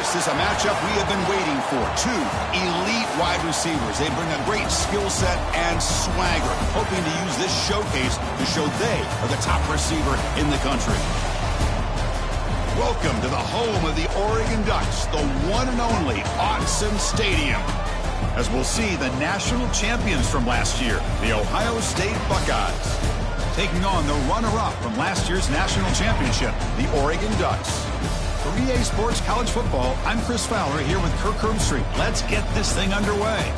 This is a matchup we have been waiting for. Two elite wide receivers. They bring a great skill set and swagger, hoping to use this showcase to show they are the top receiver in the country. Welcome to the home of the Oregon Ducks, the one and only Autzen Stadium, as we'll see the national champions from last year, the Ohio State Buckeyes, taking on the runner-up from last year's national championship, the Oregon Ducks. For EA Sports College Football, I'm Chris Fowler here with Kirk Herbstreit. Let's get this thing underway.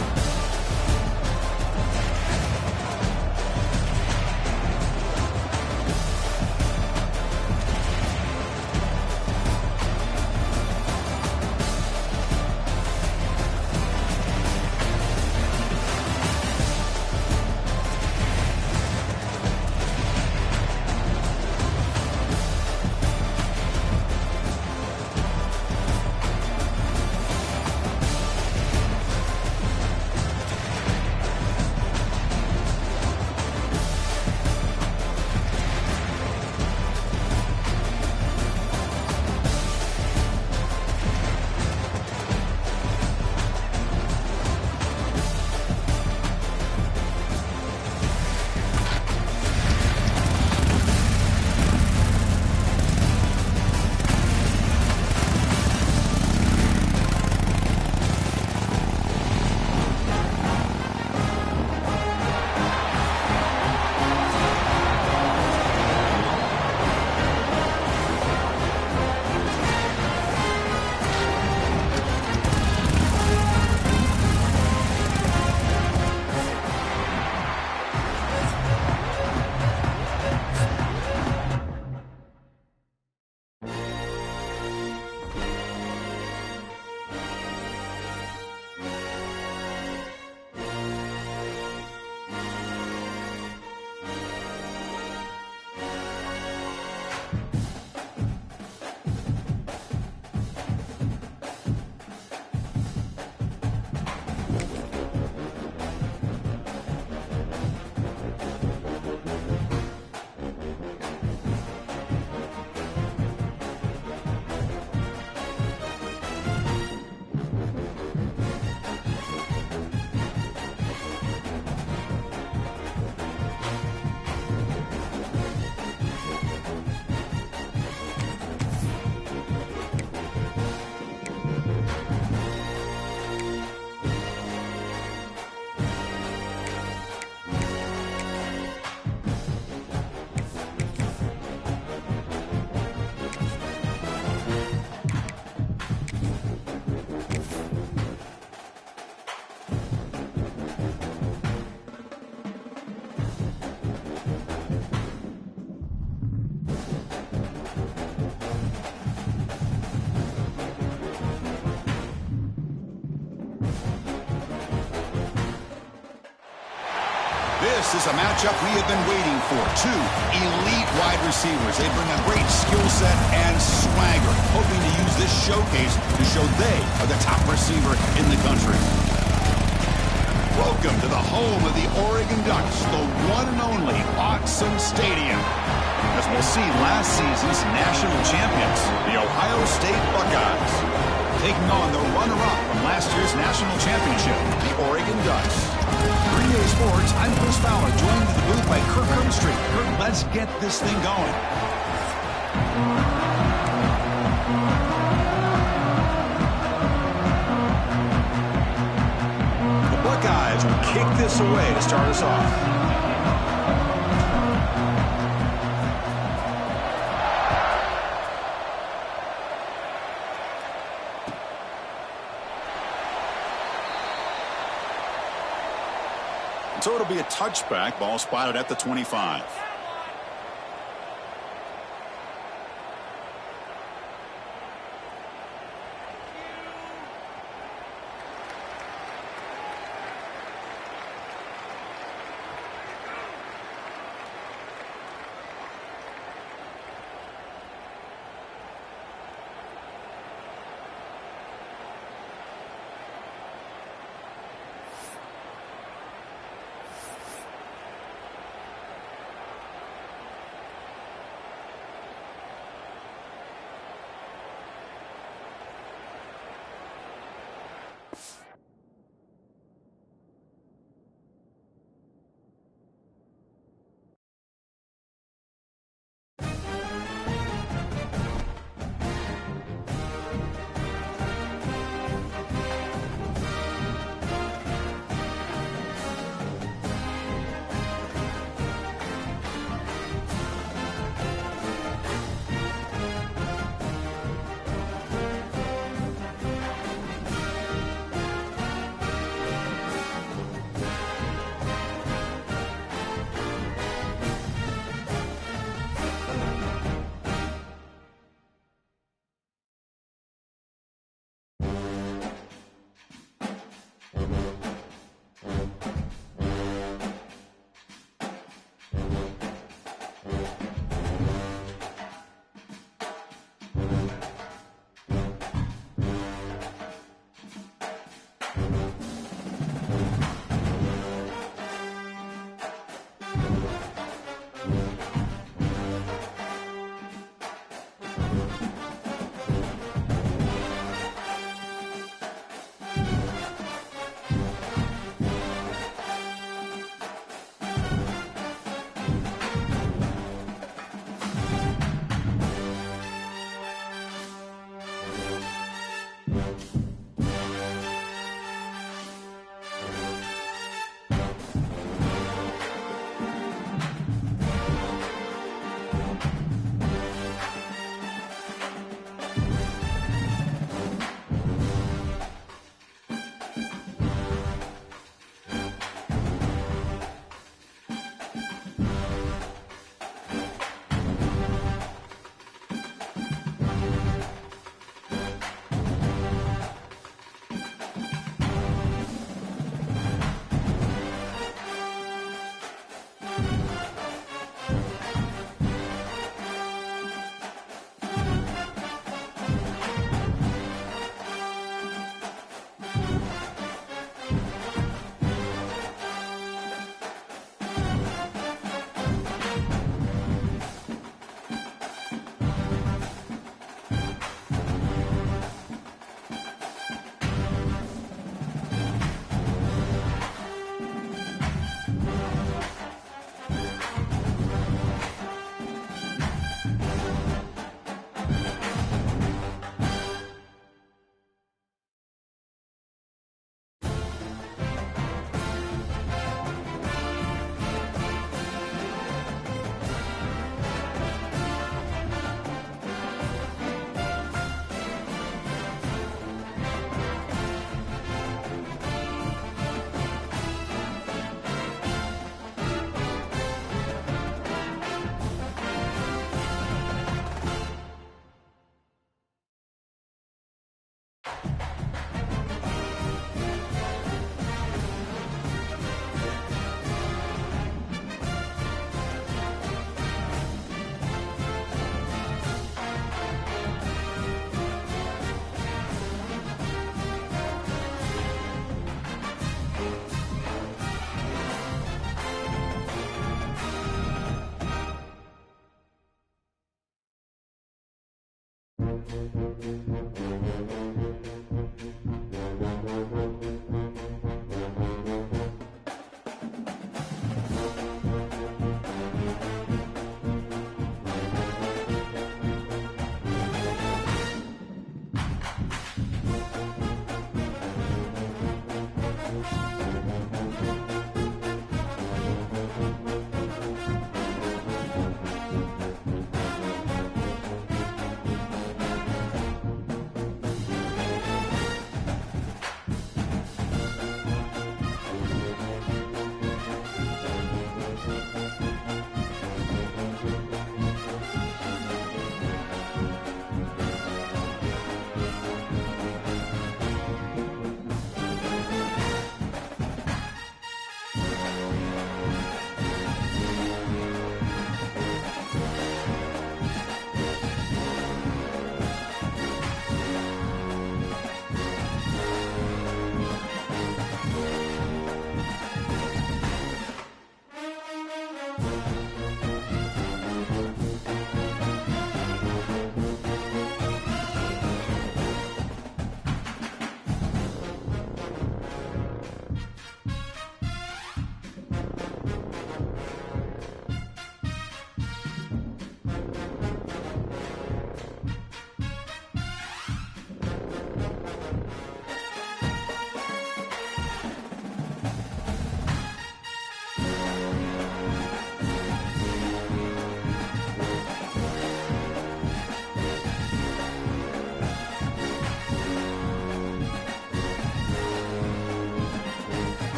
This is a matchup we have been waiting for. Two elite wide receivers. They bring a great skill set and swagger, hoping to use this showcase to show they are the top receiver in the country. Welcome to the home of the Oregon Ducks, the one and only Autzen Stadium, as we'll see last season's national champions, the Ohio State Buckeyes, taking on the runner-up from last year's national championship, the Oregon Ducks. For EA Sports, I'm Chris Fowler, joined in the booth by Kirk Herbstreit. Kirk, let's get this thing going. The Buckeyes will kick this away to start us off. So it'll be a touchback, ball spotted at the 25.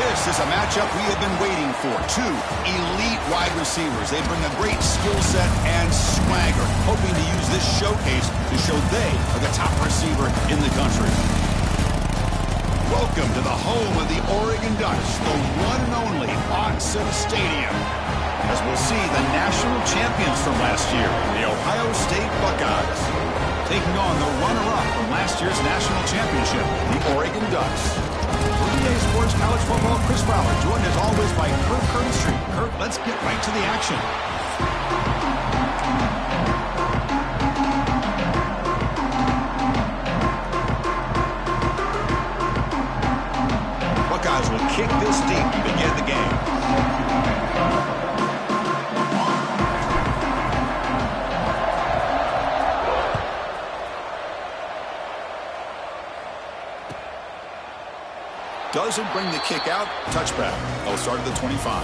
This is a matchup we have been waiting for. Two elite wide receivers. They bring a great skill set and swagger, hoping to use this showcase to show they are the top receiver in the country. Welcome to the home of the Oregon Ducks, the one and only Autzen Stadium. As we'll see the national champions from last year, the Ohio State Buckeyes, taking on the runner-up from last year's national championship, the Oregon Ducks. For EA Sports College Football, Chris Fowler, joined as always by Kirk Curtis. Kirk, let's get right to the action. Buckeyes will kick this deep to begin the game. Doesn't bring the kick out. Touchback. They'll start at the 25.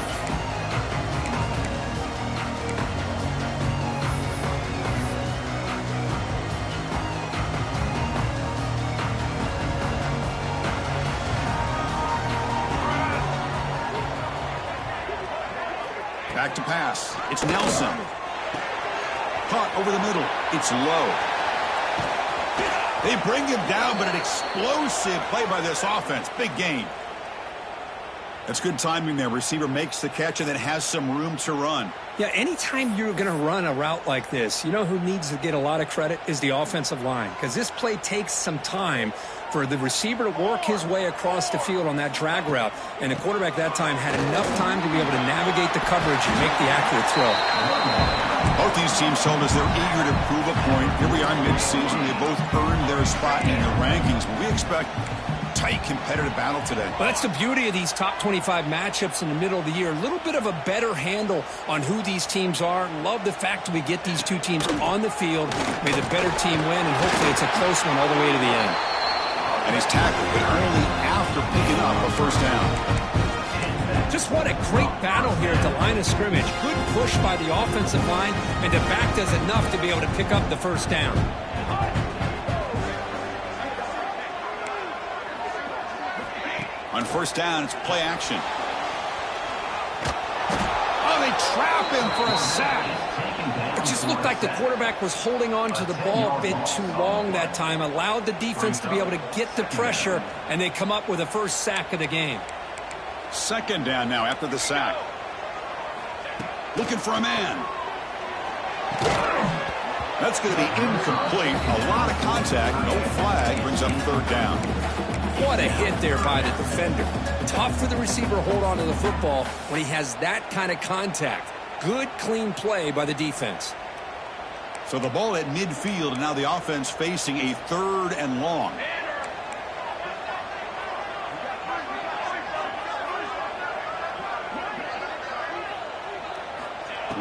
Back to pass. It's Nelson. Caught over the middle. It's low. They bring him down, but an explosive play by this offense. Big gain. That's good timing there. Receiver makes the catch and then has some room to run. Yeah, anytime you're going to run a route like this, you know who needs to get a lot of credit is the offensive line, because this play takes some time for the receiver to work his way across the field on that drag route, and the quarterback that time had enough time to be able to navigate the coverage and make the accurate throw. Both these teams told us they're eager to prove a point. Here we are mid-season. They both earned their spot in the rankings, but we expect tight competitive battle today. Well, that's the beauty of these top 25 matchups in the middle of the year. A little bit of a better handle on who these teams are. Love the fact that we get these two teams on the field. May the better team win, and hopefully it's a close one all the way to the end. And he's tackled, but only after picking up a first down. Just what a great battle here at the line of scrimmage. Good push by the offensive line, and the back does enough to be able to pick up the first down. On first down, it's play action. Oh, they trap him for a sack. It just looked like the quarterback was holding on to the ball a bit too long that time, allowed the defense to be able to get the pressure, and they come up with the first sack of the game. Second down now after the sack. Looking for a man. That's going to be incomplete. A lot of contact. No flag. Brings up third down. What a hit there by the defender. Tough for the receiver to hold on to the football when he has that kind of contact. Good, clean play by the defense. So the ball at midfield, and now the offense facing a third and long.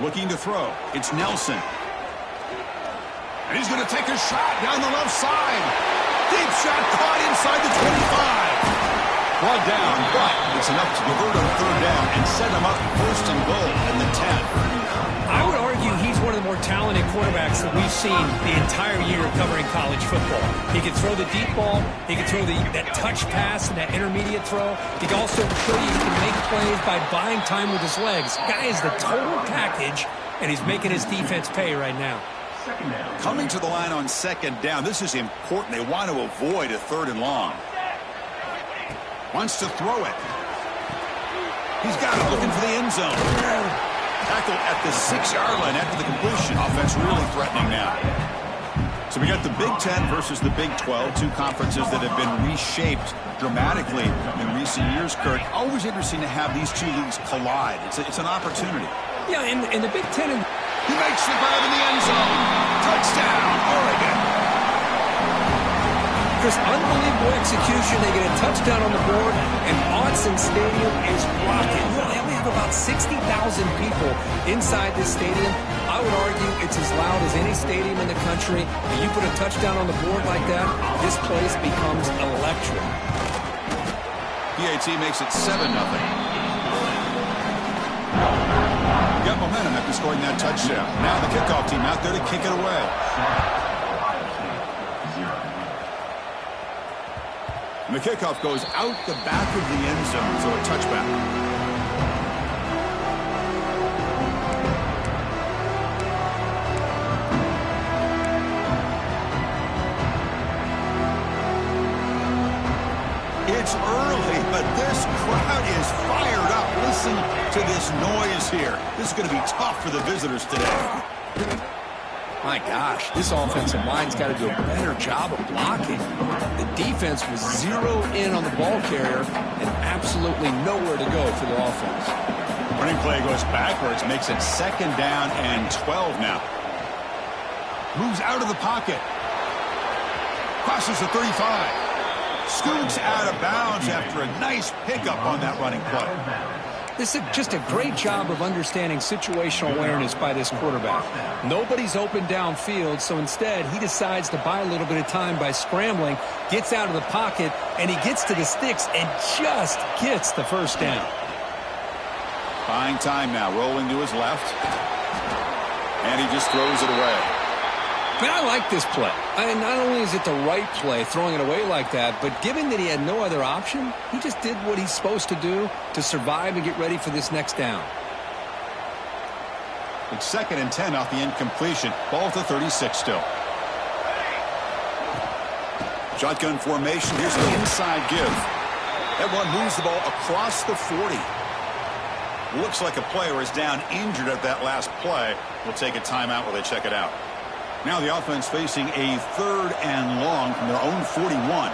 Looking to throw. It's Nelson. And he's going to take a shot down the left side. Deep shot caught inside the 25. Brought down, but it's enough to convert on third down and set him up first and goal in the 10. I would argue he's one of the more talented quarterbacks that we've seen the entire year covering college football. He can throw the deep ball. He can throw that touch pass and that intermediate throw. He can also show you he can make plays by buying time with his legs. Guy is the total package, and he's making his defense pay right now. Coming to the line on second down. This is important. They want to avoid a third and long. Wants to throw it. He's got it, looking for the end zone. Tackle at the 6-yard line after the completion. Offense really threatening now. So we got the Big Ten versus the Big 12, two conferences that have been reshaped dramatically in recent years, Kirk. Always interesting to have these two leagues collide. It's an opportunity. Yeah, and the Big Ten... He makes the grab in the end zone. Touchdown, Oregon. Chris, unbelievable execution. They get a touchdown on the board, and Autzen Stadium is rocking. They only have about 60,000 people inside this stadium. I would argue it's as loud as any stadium in the country. And you put a touchdown on the board like that, this place becomes electric. PAT makes it 7-0. Got momentum after scoring that touchdown. Now the kickoff team out there to kick it away. And the kickoff goes out the back of the end zone, so a touchback. It's early, but this crowd is fired up. Listen to this noise here. This is going to be tough for the visitors today. My gosh, this offensive line's got to do a better job of blocking. The defense was zeroed in on the ball carrier and absolutely nowhere to go for the offense. Running play goes backwards, makes it 2nd down and 12 now. Moves out of the pocket. Crosses the 35. Scoots out of bounds after a nice pickup on that running play. This is just a great job of understanding situational awareness by this quarterback. Nobody's open downfield, so instead he decides to buy a little bit of time by scrambling, gets out of the pocket, and he gets to the sticks and just gets the first down. Buying time now, rolling to his left, and he just throws it away. But I like this play. Not only is it the right play, throwing it away like that, but given that he had no other option, he just did what he's supposed to do to survive and get ready for this next down. It's 2nd and 10 off the incompletion. Ball to 36 still. Shotgun formation. Here's the inside give. That one moves the ball across the 40. Looks like a player is down injured at that last play. We'll take a timeout while they check it out. Now the offense facing a 3rd and long from their own 41.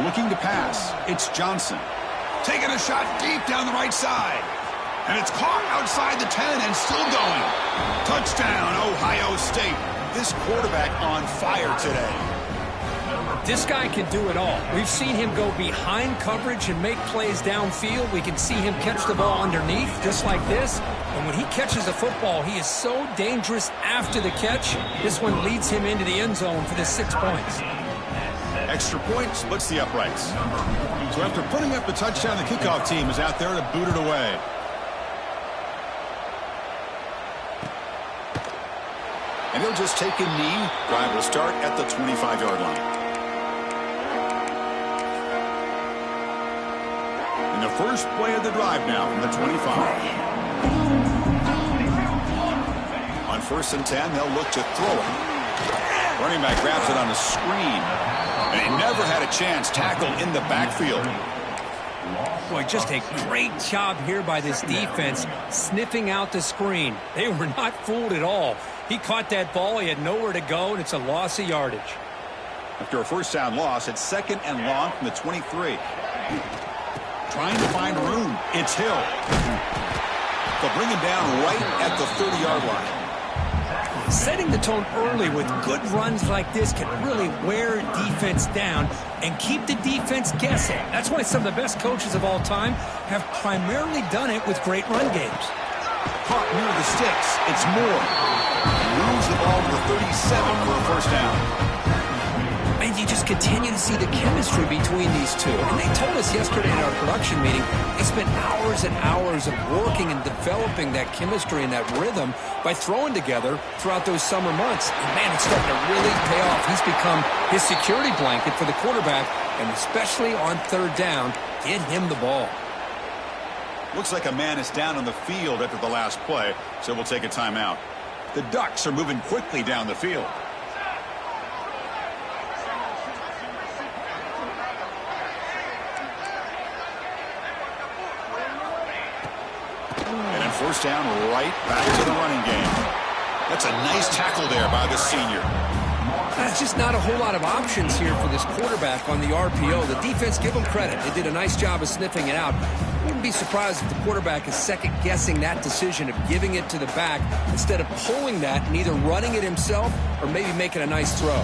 Looking to pass. It's Johnson. Taking a shot deep down the right side. And it's caught outside the 10 and still going. Touchdown, Ohio State. This quarterback on fire today. This guy can do it all. We've seen him go behind coverage and make plays downfield. We can see him catch the ball underneath just like this. And when he catches a football, he is so dangerous after the catch. This one leads him into the end zone for the 6 points. Extra point splits the uprights. So after putting up the touchdown, the kickoff team is out there to boot it away. And he'll just take a knee. Drive will start at the 25-yard line. And the first play of the drive now from the 25. On 1st and 10, they'll look to throw it. Running back grabs it on the screen. And he never had a chance. Tackle in the backfield. Boy, just a great job here by this defense, sniffing out the screen. They were not fooled at all. He caught that ball. He had nowhere to go, and it's a loss of yardage. After a 1st down loss, it's 2nd and long from the 23. Trying to find room. It's Hill. They'll bring him down right at the 30-yard line. Setting the tone early with good runs like this can really wear defense down and keep the defense guessing. That's why some of the best coaches of all time have primarily done it with great run games. Caught near the sticks. It's Moore. Moves the ball to the 37 for a 1st down. And you just continue to see the chemistry between these two. And they told us yesterday in our production meeting, they spent hours and hours of working and developing that chemistry and that rhythm by throwing together throughout those summer months. And man, it's starting to really pay off. He's become his security blanket for the quarterback, and especially on 3rd down, get him the ball. Looks like a man is down on the field after the last play, so we'll take a timeout. The Ducks are moving quickly down the field. And then 1st down, right back to the running game. That's a nice tackle there by the senior. That's just not a whole lot of options here for this quarterback on the RPO. The defense, give them credit. They did a nice job of sniffing it out. Wouldn't be surprised if the quarterback is second-guessing that decision of giving it to the back instead of pulling that and either running it himself or maybe making a nice throw.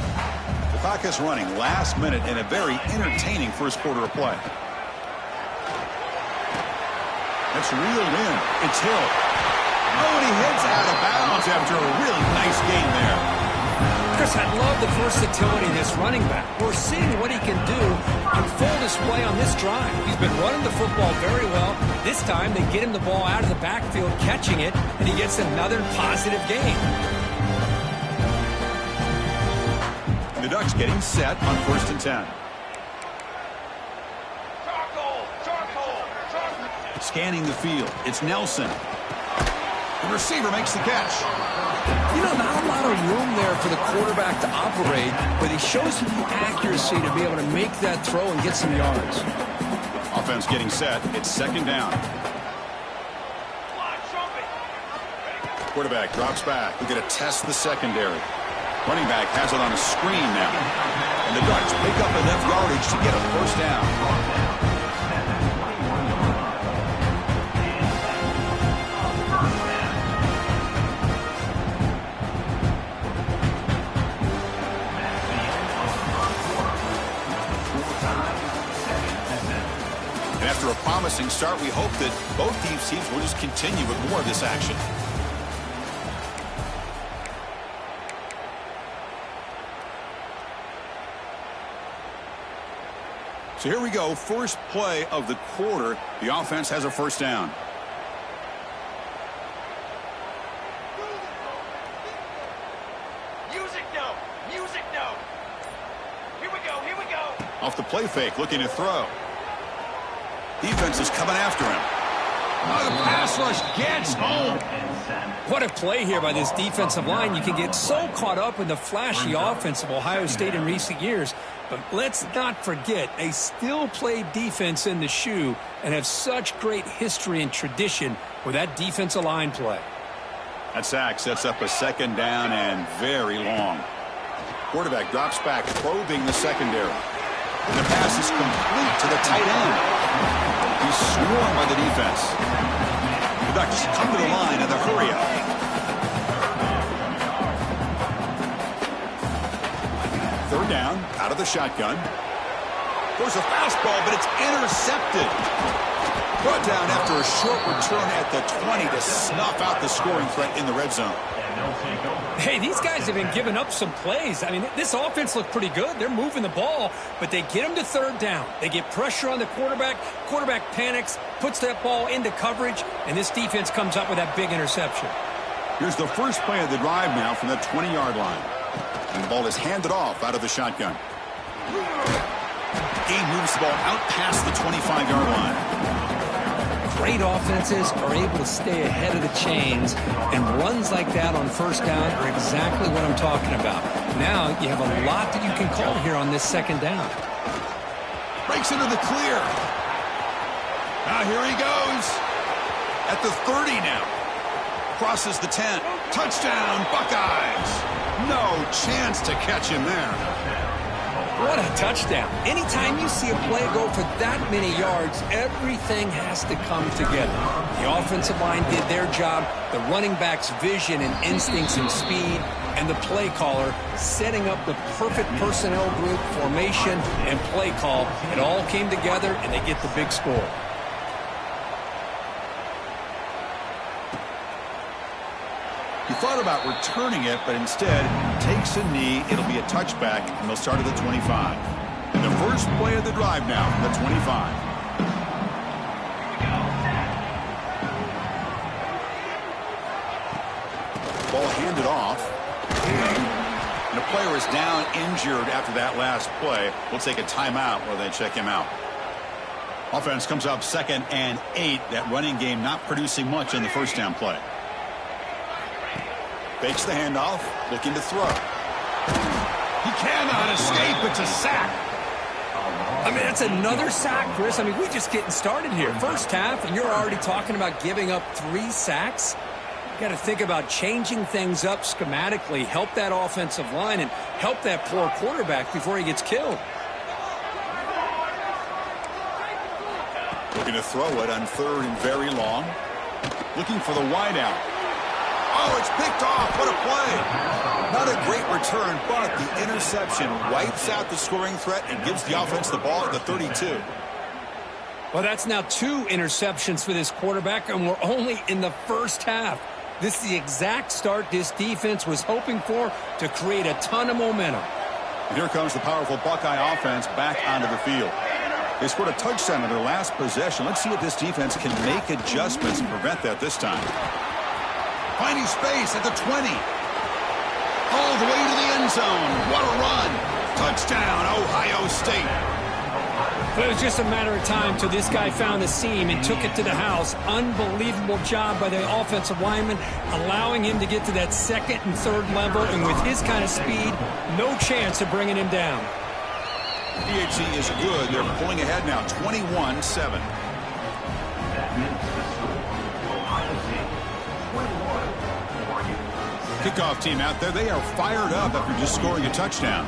The clock is running last minute in a very entertaining 1st quarter of play. That's reeled in. It's Hill. Oh, and he hits out of bounds after a really nice game there. Chris, I love the versatility of this running back. We're seeing what he can do on full display on this drive. He's been running the football very well. This time, they get him the ball out of the backfield, catching it, and he gets another positive gain. Ducks getting set on 1st and 10. Scanning the field. It's Nelson. The receiver makes the catch. You know, not a lot of room there for the quarterback to operate, but he shows the accuracy to be able to make that throw and get some yards. Offense getting set. It's 2nd down. Quarterback drops back. We're going to test the secondary. Running back has it on a screen now. And the Ducks pick up enough yardage to get a 1st down. After a promising start, we hope that both these teams will just continue with more of this action. So here we go, first play of the quarter. The offense has a 1st down. Music note! Music note! Here we go, here we go! Off the play fake, looking to throw. Defense is coming after him. Oh, the pass rush gets home. What a play here by this defensive line. You can get so caught up in the flashy offense of Ohio State in recent years, but let's not forget, they still play defense in the shoe and have such great history and tradition with that defensive line play. That sack sets up a 2nd down and very long. Quarterback drops back, probing the secondary. And the pass is complete to the tight end. He's swarmed by the defense. The Ducks come to the line in the hurry-up. Third down, out of the shotgun. There's a fastball, but it's intercepted. Brought down after a short return at the 20 to snuff out the scoring threat in the red zone. Hey, these guys have been giving up some plays. I mean, this offense looked pretty good. They're moving the ball, but they get them to 3rd down. They get pressure on the quarterback. Quarterback panics, puts that ball into coverage, and this defense comes up with that big interception. Here's the first play of the drive now from the 20-yard line. And the ball is handed off out of the shotgun. Game moves the ball out past the 25-yard line. Great offenses are able to stay ahead of the chains, and runs like that on 1st down are exactly what I'm talking about. Now you have a lot that you can call here on this 2nd down. Breaks into the clear. Now here he goes. At the 30 now. Crosses the 10. Touchdown, Buckeyes. No chance to catch him there. What a touchdown. Anytime you see a play go for that many yards, everything has to come together. The offensive line did their job, the running back's vision and instincts and speed, and the play caller setting up the perfect personnel group, formation, and play call. It all came together, and they get the big score. He thought about returning it, but instead takes a knee. It'll be a touchback, and they'll start at the 25. And the first play of the drive now, the 25. Ball handed off. And the player is down injured after that last play. We'll take a timeout while they check him out. Offense comes up 2nd and 8. That running game not producing much in the 1st down play. Fakes the handoff, looking to throw. He cannot escape. It's a sack. I mean, that's another sack, Chris. I mean, we're just getting started here. 1st half, and you're already talking about giving up 3 sacks. You got to think about changing things up schematically, help that offensive line, and help that poor quarterback before he gets killed. Looking to throw it on 3rd and very long. Looking for the wideout. Oh, it's picked off. What a play. Not a great return, but the interception wipes out the scoring threat and gives the offense the ball at the 32. Well, that's now 2 interceptions for this quarterback, and we're only in the 1st half. This is the exact start this defense was hoping for to create a ton of momentum. And here comes the powerful Buckeye offense back onto the field. They scored a touchdown in their last possession. Let's see if this defense can make adjustments and prevent that this time. Finding space at the 20. All the way to the end zone. What a run. Touchdown, Ohio State. But it was just a matter of time till this guy found the seam and took it to the house. Unbelievable job by the offensive lineman, allowing him to get to that second and third level. And with his kind of speed, no chance of bringing him down. PHC is good. They're pulling ahead now, 21-7. Kickoff team out there. They are fired up after just scoring a touchdown.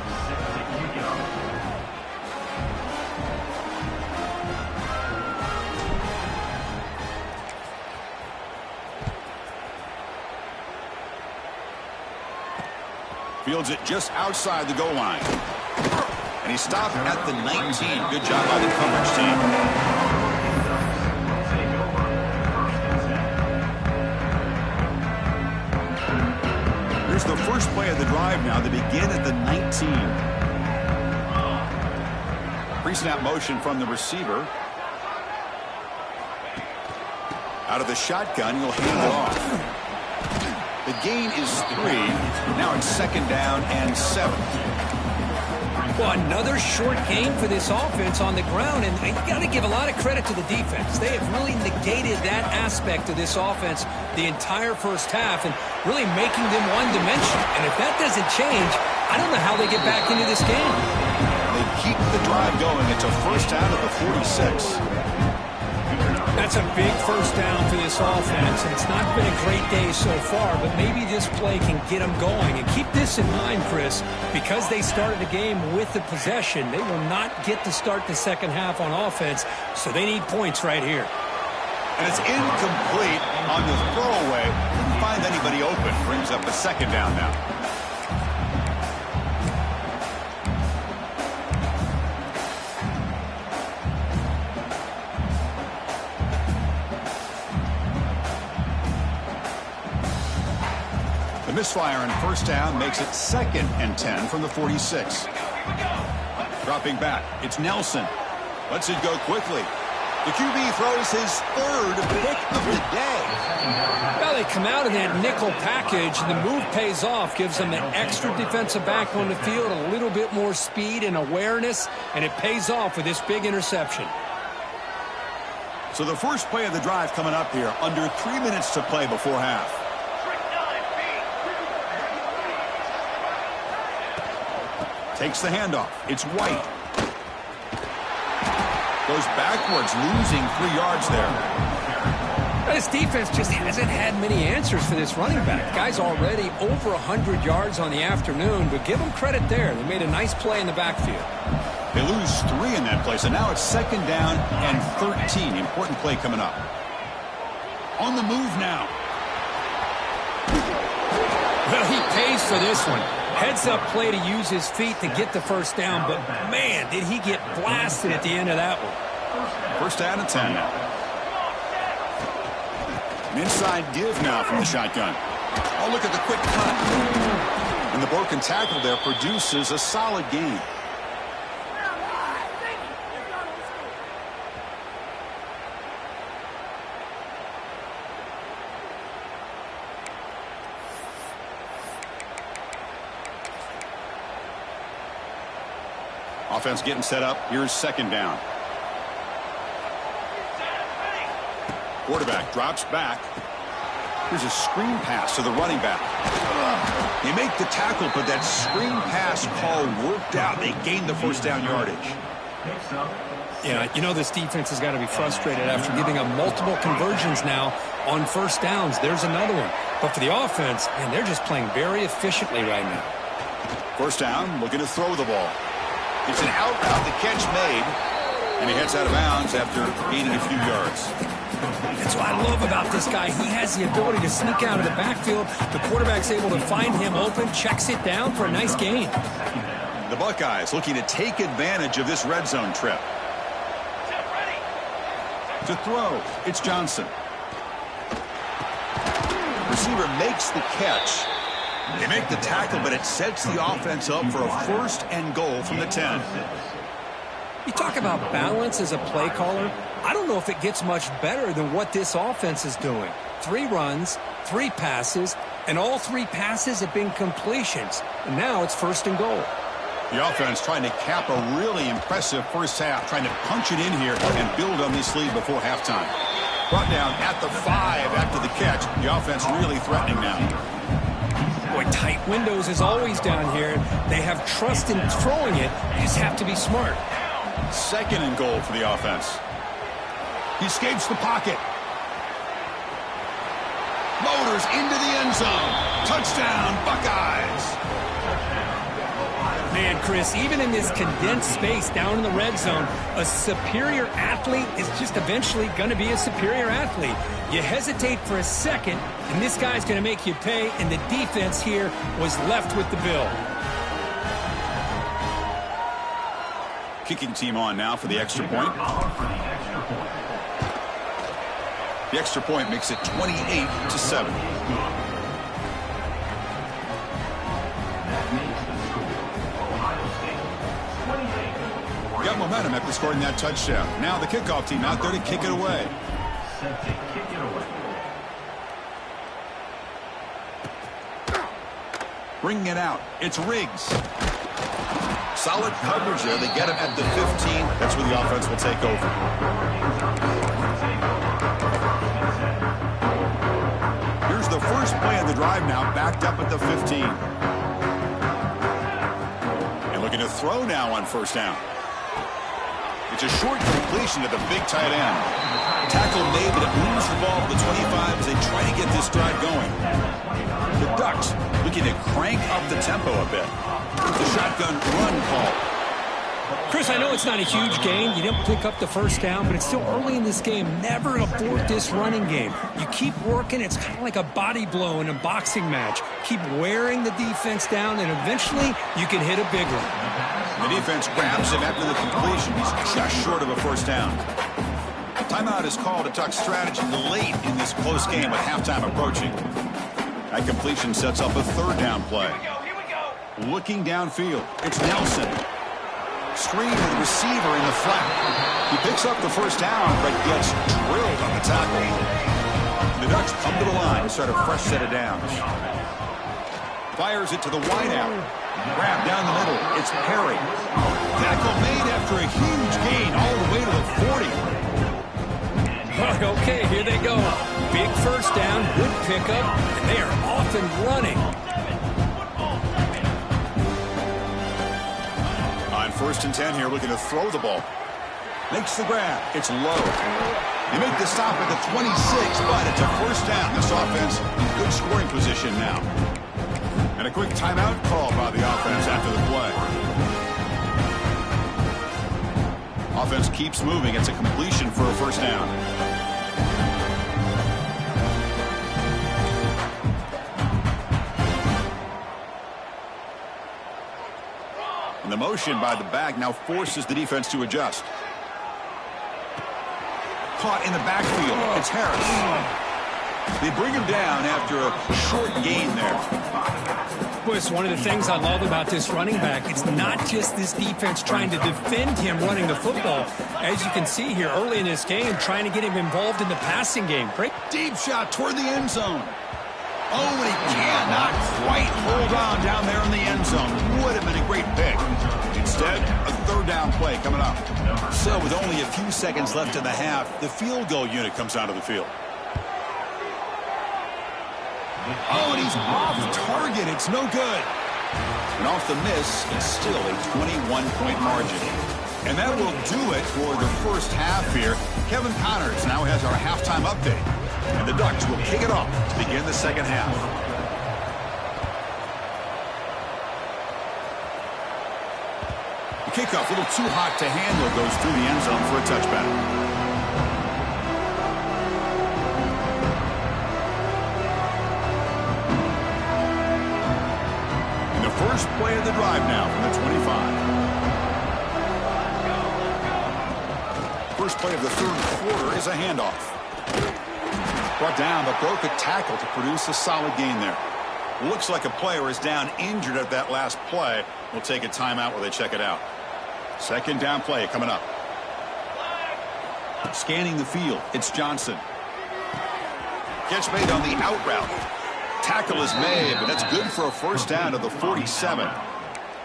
Fields it just outside the goal line. And he stopped at the 19. Good job by the coverage team. Here's the first play of the drive now. They begin at the 19. Pre-snap motion from the receiver. Out of the shotgun, he'll hand it off. The gain is 3. Now it's 2nd down and 7. Well, another short gain for this offense on the ground, and you got to give a lot of credit to the defense. They have really negated that aspect of this offense the entire first half and really making them one-dimensional. And if that doesn't change, I don't know how they get back into this game. They keep the drive going. It's a first down at the 46. That's a big first down for this offense, and it's not been a great day so far, but maybe this play can get them going. And keep this in mind, Chris, because they started the game with the possession, they will not get to start the second half on offense, so they need points right here. And it's incomplete on the throwaway. Couldn't find anybody open. Brings up a 2nd down now. Misfire on first down makes it 2nd and 10 from the 46. Dropping back, it's Nelson. Lets it go quickly. The QB throws his 3rd pick of the day. Well, they come out in that nickel package, and the move pays off, gives them an extra defensive back on the field, a little bit more speed and awareness, and it pays off with this big interception. So the first play of the drive coming up here, under 3 minutes to play before half. Takes the handoff. It's White. Goes backwards, losing 3 yards there. This defense just hasn't had many answers for this running back. The guy's already over 100 yards on the afternoon, but give them credit there. They made a nice play in the backfield. They lose 3 in that play, so now it's 2nd down and 13. Important play coming up. On the move now. Well, he pays for this one. Heads-up play to use his feet to get the first down, but, man, did he get blasted at the end of that one. First down and 10 now. An inside give now from the shotgun. Oh, look at the quick cut. And the broken tackle there produces a solid gain. Offense getting set up. Here's 2nd down. Quarterback drops back. Here's a screen pass to the running back. They make the tackle, but that screen pass call worked out. They gained the first down yardage. Yeah, you know this defense has got to be frustrated after giving up multiple conversions now on first downs. There's another one. But for the offense, man, they're just playing very efficiently right now. First down, looking to throw the ball. It's an out route, the catch made, and he heads out of bounds after gaining a few yards. That's what I love about this guy. He has the ability to sneak out of the backfield. The quarterback's able to find him open, checks it down for a nice gain. The Buckeyes looking to take advantage of this red zone trip. To throw, it's Johnson. Receiver makes the catch. They make the tackle, but it sets the offense up for a 1st and goal from the 10. You talk about balance as a play caller. I don't know if it gets much better than what this offense is doing. 3 runs, 3 passes, and all 3 passes have been completions. And now it's 1st and goal. The offense trying to cap a really impressive first half, trying to punch it in here and build on this lead before halftime. Brought down at the 5 after the catch. The offense really threatening now. Boy, tight windows is always down here. They have trust in throwing it. You just have to be smart. 2nd and goal for the offense. He escapes the pocket. Motors into the end zone. Touchdown, Buckeyes. Man, Chris, even in this condensed space down in the red zone, a superior athlete is just eventually going to be a superior athlete. You hesitate for a second, and this guy's going to make you pay, and the defense here was left with the bill. Kicking team on now for the extra point. The extra point makes it 28-7. Got momentum after scoring that touchdown. Now the kickoff team out there to kick it away. Bringing it out. It's Riggs. Solid coverage there. They get him at the 15. That's where the offense will take over. Here's the first play of the drive now, backed up at the 15. And looking to throw now on first down. It's a short completion to the big tight end. Tackle made, but it moves the ball to the 25 as they try to get this drive going. The Ducks looking to crank up the tempo a bit. The shotgun run call. Chris, I know it's not a huge gain. You didn't pick up the first down, but it's still early in this game. Never abort this running game. You keep working. It's kind of like a body blow in a boxing match. Keep wearing the defense down, and eventually you can hit a big one. The defense grabs him after the completion. He's just short of a first down. Timeout is called. A Ducks strategy late in this close game with halftime approaching. That completion sets up a third down play. Here we go. Looking downfield, it's Nelson. Screen to the receiver in the flat. He picks up the first down, but gets drilled on the tackle. The Ducks come to the line to start a fresh set of downs. Fires it to the wideout. Grab down the middle. It's Perry. Tackle made after a huge gain all the way to the 40. Okay, here they go. Big first down, good pickup, and they are off and running. On 1st and 10 here, looking to throw the ball. Makes the grab. It's low. They make the stop at the 26, but it's a first down. This offense in good scoring position now. And a quick timeout call by the offense after the play. Offense keeps moving. It's a completion for a first down. And the motion by the back now forces the defense to adjust. Caught in the backfield. It's Harris. They bring him down after a short gain there. Boy, it's one of the things I love about this running back. It's not just this defense trying to defend him running the football. As you can see here early in this game, trying to get him involved in the passing game. Great Deep shot toward the end zone. Oh, and he cannot quite hold on down there in the end zone. Would have been a great pick. Instead, a third down play coming up. So with only a few seconds left in the half, the field goal unit comes out of the field. Oh, and he's off target. It's no good. And off the miss, it's still a 21-point margin. And that will do it for the first half here. Kevin Connors now has our halftime update. And the Ducks will kick it off to begin the second half. The kickoff, a little too hot to handle, goes through the end zone for a touchback. And the first play of the drive now from the 25. First play of the third quarter is a handoff. Brought down, but broke a tackle to produce a solid gain there. Looks like a player is down injured at that last play. We'll take a timeout while they check it out. Second down play coming up. Scanning the field, it's Johnson. Catch made on the out route. Tackle is made, but that's good for a first down to the 47.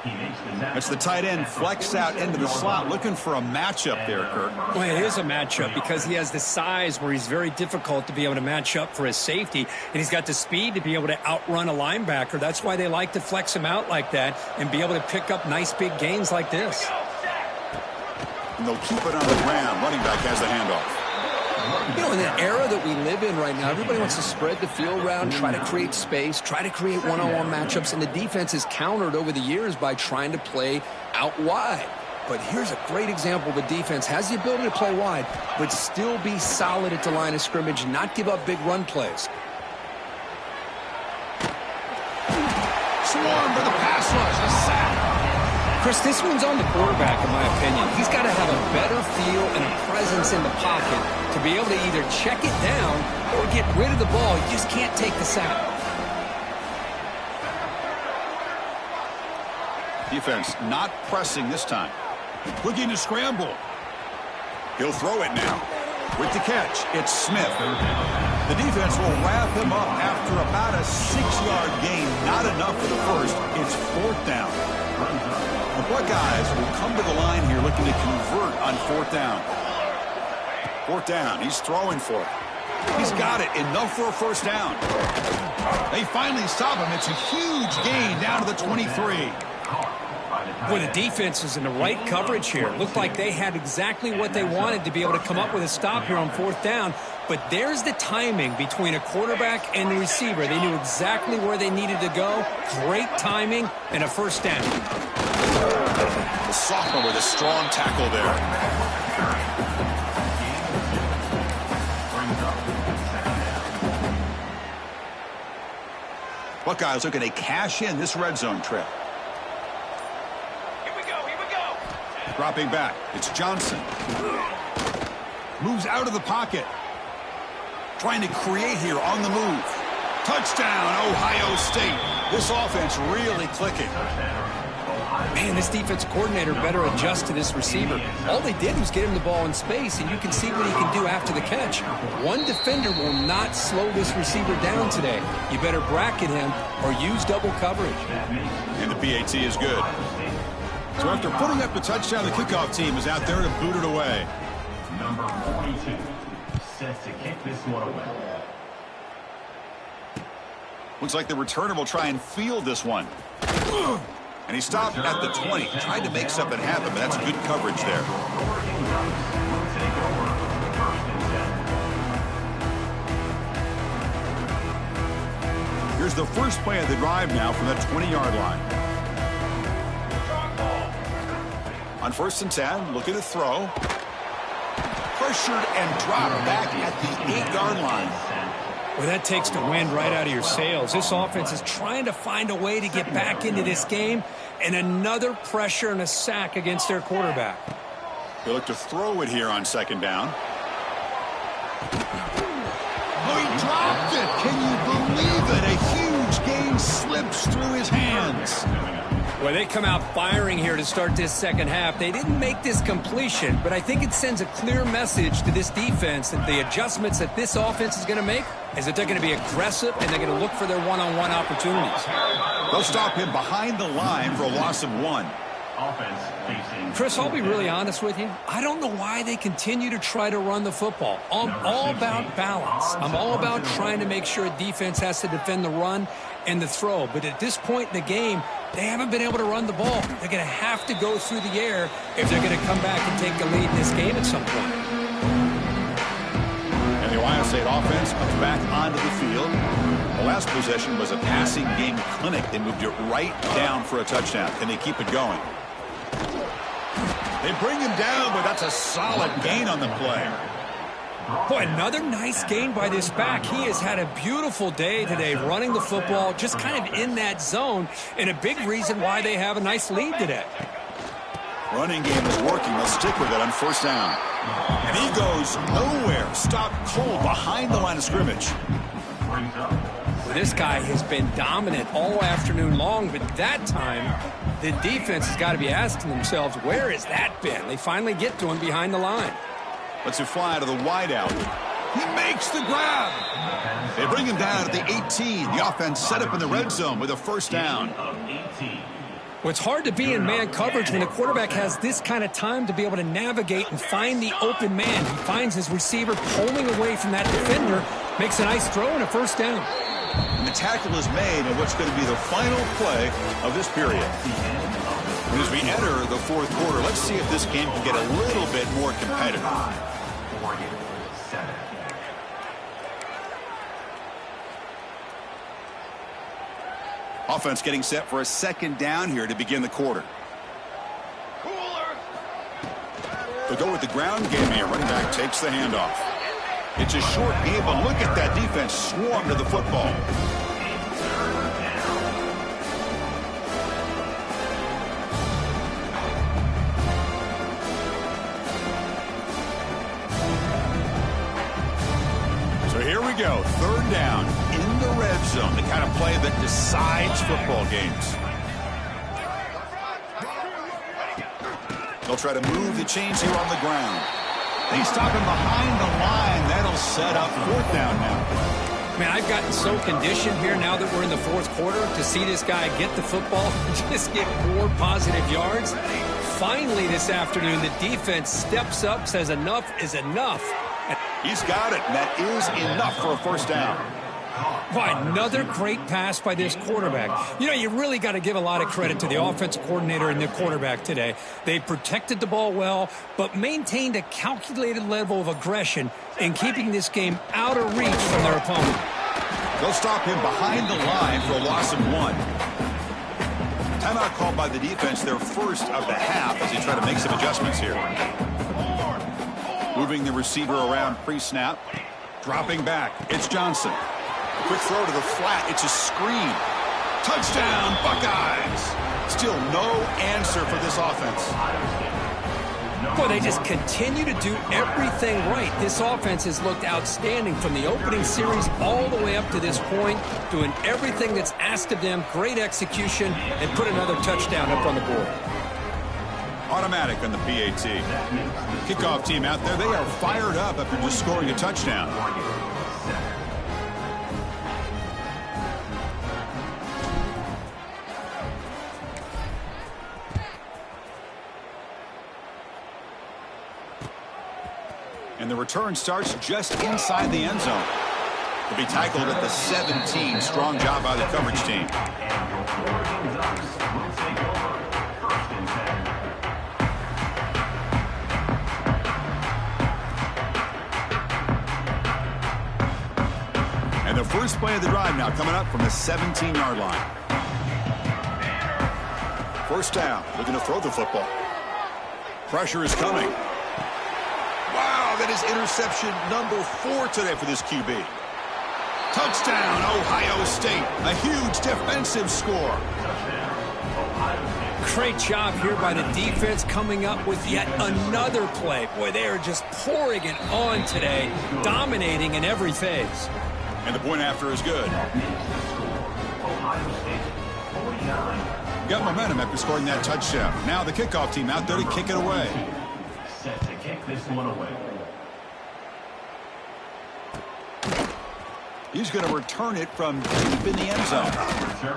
It's the tight end flexed out into the slot, looking for a matchup there, Kirk. Well, it is a matchup because he has the size where he's very difficult to be able to match up for his safety, and he's got the speed to be able to outrun a linebacker. That's why they like to flex him out like that and be able to pick up nice big gains like this. And they'll keep it on the ground. Running back has the handoff. You know, in the era that we live in right now, everybody wants to spread the field around, try to create space, try to create one-on-one matchups, and the defense is countered over the years by trying to play out wide. But here's a great example of a defense has the ability to play wide, but still be solid at the line of scrimmage, not give up big run plays. Swarm for the pass rush, a sack. Chris, this one's on the quarterback, in my opinion. He's got to have a better feel and a presence in the pocket to be able to either check it down or get rid of the ball. You just can't take the sack. Defense not pressing this time. Looking to scramble. He'll throw it now. With the catch, it's Smith. The defense will wrap him up after about a 6-yard gain. Not enough for the first. It's 4th down. The Buckeyes will come to the line here looking to convert on 4th down. 4th down. He's throwing for it. He's got it. Enough for a first down. They finally stop him. It's a huge gain down to the 23. Boy, the defense is in the right coverage here. Looked like they had exactly what they wanted to be able to come up with a stop here on 4th down. But there's the timing between a quarterback and the receiver. They knew exactly where they needed to go. Great timing and a first down. The sophomore with a strong tackle there. Buckeyes looking to cash in this red zone trip. Here we go. Dropping back, it's Johnson. Moves out of the pocket. Trying to create here on the move. Touchdown, Ohio State. This offense really clicking. Man, this defense coordinator better adjust to this receiver. All they did was get him the ball in space, and you can see what he can do after the catch. One defender will not slow this receiver down today. You better bracket him or use double coverage. And the PAT is good. So after putting up the touchdown, the kickoff team is out there to boot it away. Number 42 set to kick this one away. Looks like the returner will try and field this one. And he stopped at the 20. Tried to make something happen, but that's good coverage there. Here's the first play of the drive now from that 20-yard line. On 1st and 10, looking to throw. Pressured and dropped back at the 8-yard line. Well, that takes the wind right out of your sails. This offense is trying to find a way to get back into this game, and another pressure and a sack against their quarterback. They look to throw it here on 2nd down. Oh, he dropped it. Can you believe it? A huge gain slips through his hands. Well, they come out firing here to start this second half. They didn't make this completion, but I think it sends a clear message to this defense that the adjustments that this offense is going to make is that they're going to be aggressive and they're going to look for their one-on-one opportunities. They'll stop him behind the line for a loss of 1. Chris, I'll be really honest with you. I don't know why they continue to try to run the football. I'm all about balance. I'm all about trying to make sure a defense has to defend the run and the throw. But at this point in the game, they haven't been able to run the ball. They're going to have to go through the air if they're going to come back and take the lead in this game at some point. And the Ohio State offense comes back onto the field. The last possession was a passing game clinic. They moved it right down for a touchdown. Can they keep it going? They bring him down, but that's a solid gain on the play. Boy, another nice gain by this back. He has had a beautiful day today running the football, just kind of in that zone, and a big reason why they have a nice lead today. Running game is working. They'll stick with it on 1st down. And he goes nowhere. Stopped cold behind the line of scrimmage. Well, this guy has been dominant all afternoon long, but that time the defense has got to be asking themselves, where has that been? They finally get to him behind the line. Lets it fly to the wideout. He makes the grab. They bring him down at the 18. The offense set up in the red zone with a first down. Well, it's hard to be in man coverage when the quarterback has this kind of time to be able to navigate and find the open man. He finds his receiver pulling away from that defender, makes a nice throw and a first down. And the tackle is made in what's going to be the final play of this period. And as we enter the fourth quarter, let's see if this game can get a little bit more competitive. Offense getting set for a second down here to begin the quarter. They go with the ground game here. Running back takes the handoff. It's a short game, but look at that defense swarm to the football. So here we go, third down in the red zone, the kind of play that decides football games. They'll try to move the chains here on the ground. They stop him behind the line. That'll set up fourth down now. Man, I've gotten so conditioned here now that we're in the fourth quarter to see this guy get the football and just get more positive yards. Finally this afternoon, the defense steps up, says enough is enough. He's got it, and that is enough for a first down. Boy, another great pass by this quarterback. You know, you really got to give a lot of credit to the offensive coordinator and the quarterback today. They protected the ball well, but maintained a calculated level of aggression in keeping this game out of reach from their opponent. They'll stop him behind the line for a loss of 1. Timeout called by the defense, their first of the half, as they try to make some adjustments here. Moving the receiver around pre-snap. Dropping back, it's Johnson. Quick throw to the flat. It's a screen. Touchdown, Buckeyes. Still no answer for this offense. Boy, they just continue to do everything right. This offense has looked outstanding from the opening series all the way up to this point, doing everything that's asked of them, great execution, and put another touchdown up on the board. Automatic on the PAT. Kickoff team out there, they are fired up after just scoring a touchdown. And the return starts just inside the end zone. He'll be tackled at the 17. Strong job by the coverage team. And the first play of the drive now coming up from the 17-yard line. First down, looking to throw the football. Pressure is coming. Wow, that is interception number 4 today for this QB. Touchdown, Ohio State. A huge defensive score. Great job here by the defense coming up with yet another play. Boy, they are just pouring it on today, dominating in every phase. And the point after is good. Got momentum after scoring that touchdown. Now the kickoff team out there to kick it away. Set to kick this one away. He's going to return it from deep in the end zone.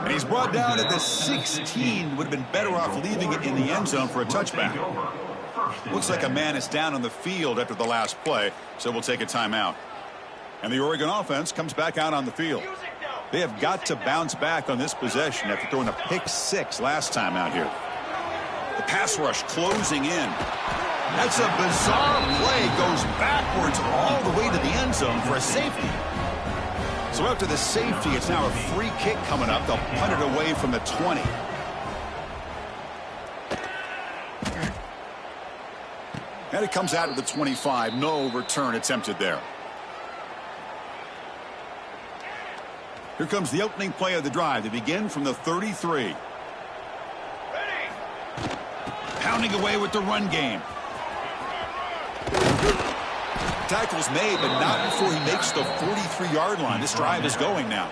And he's brought down at the 16. Would have been better off leaving it in the end zone for a touchback. Looks like a man is down on the field after the last play, so we'll take a timeout. And the Oregon offense comes back out on the field. They have got to bounce back on this possession after throwing a pick 6 last time out here. The pass rush closing in. That's a bizarre play. Goes backwards all the way to the end zone for a safety. So after the safety, it's now a free kick coming up. They'll punt it away from the 20. And it comes out of the 25. No return attempted there. Here comes the opening play of the drive. They begin from the 33. Ready. Pounding away with the run game. Tackle's made, but not before he makes the 43-yard line. This drive is going now.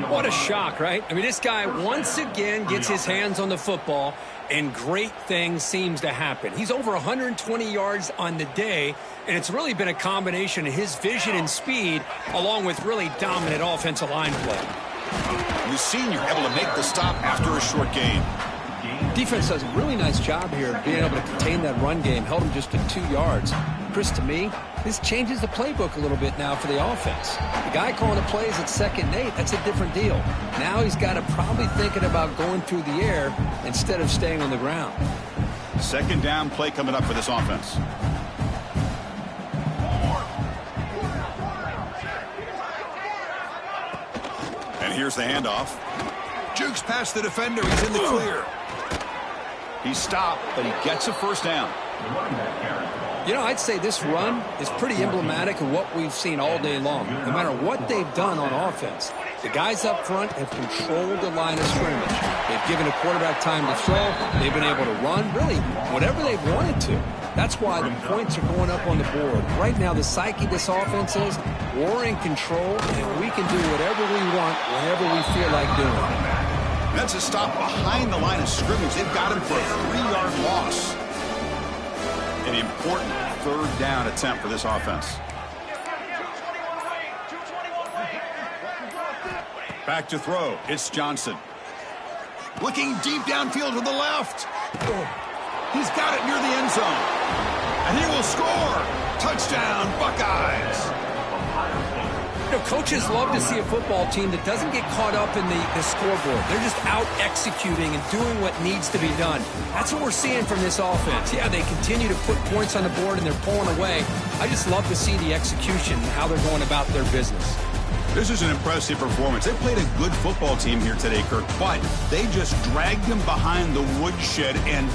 What a shock, right? I mean, this guy once again gets his hands on the football, and great things seems to happen. He's over 120 yards on the day, and it's really been a combination of his vision and speed, along with really dominant offensive line play. The senior able to make the stop after a short gain. Defense does a really nice job here of being able to contain that run game, held him just to 2 yards. Chris, to me, this changes the playbook a little bit now for the offense. The guy calling the plays at 2nd and 8, that's a different deal. Now he's got to probably thinking about going through the air instead of staying on the ground. 2nd down play coming up for this offense. And here's the handoff. Jukes past the defender. He's in the clear. He's stopped, but he gets a 1st down. You know, I'd say this run is pretty emblematic of what we've seen all day long. No matter what they've done on offense, the guys up front have controlled the line of scrimmage. They've given the quarterback time to throw. They've been able to run, really, whatever they've wanted to. That's why the points are going up on the board. Right now, the psyche of this offense is we're in control, and we can do whatever we want whenever we feel like doing it. That's a stop behind the line of scrimmage. They've got him for a 3-yard loss. An important 3rd down attempt for this offense. Back to throw. It's Johnson. Looking deep downfield to the left. He's got it near the end zone. And he will score. Touchdown, Buckeyes. You know, coaches love to see a football team that doesn't get caught up in the scoreboard. They're just out executing and doing what needs to be done. That's what we're seeing from this offense. Yeah, they continue to put points on the board and they're pulling away. I just love to see the execution and how they're going about their business. This is an impressive performance. They played a good football team here today, Kirk, but they just dragged them behind the woodshed and